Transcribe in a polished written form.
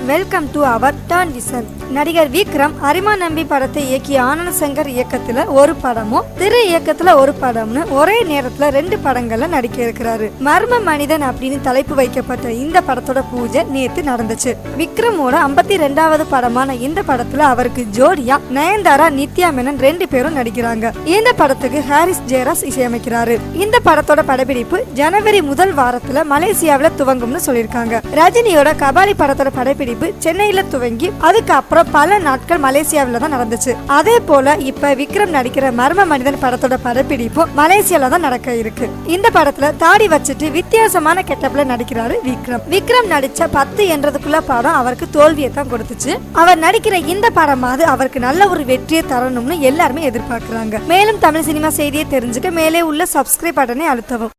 Welcome to our turn vision. நடிகர் விக்ரம் அரிமா நம்பி படத்தை இயக்கிய ஆனந்த் சங்கர் இயக்கத்துல ஒரு படமும் திரு இயக்கத்துல ஒரு படம்னு ஒரே நேரத்துல 2 படங்கள்ல நடிக்க இருக்கிறாரு. மர்ம மனிதன் அப்படின்னு தலைப்பு வைக்கப்பட்ட இந்த படத்தோட பூஜை நேத்து நடந்துச்சு. விக்ரமோட 52வது படமான இந்த படத்துல அவருக்கு ஜோடியா நயன்தாரா, நித்யா மேனன் 2 பேரும் நடிக்கிறாங்க. இந்த படத்துக்கு ஹாரிஸ் ஜெயராஜ் இசையமைக்கிறாரு. இந்த படத்தோட படப்பிடிப்பு ஜனவரி முதல் வாரத்துல மலேசியாவில துவங்கும்னு சொல்லியிருக்காங்க. ரஜினியோட கபாலி படத்தோட படப்பிடிப்பு சென்னையில துவங்கி அதுக்கப்புறம் பல நாட்கள் மலேசியாவில தான் நடந்துச்சு. அதே போல இப்ப விக்ரம் நடிக்கிற மர்ம மனிதன் படத்தோட படப்பிடிப்பு மலேசியால தான் நடக்க இருக்கு. இந்த படத்துல தாடி வச்சுட்டு வித்தியாசமான கெட்டப்ல நடிக்கிறாரு விக்ரம். விக்ரம் நடிச்ச 10 என்றதுக்குள்ள படம் அவருக்கு தோல்வியை தான் கொடுத்துச்சு. அவர் நடிக்கிற இந்த படமாவது அவருக்கு நல்ல ஒரு வெற்றியை தரணும்னு எல்லாருமே எதிர்பார்க்கிறாங்க. மேலும் தமிழ் சினிமா செய்தியை தெரிஞ்சுக்க மேலே உள்ள சப்ஸ்கிரைப் பட்டனை அழுத்தவும்.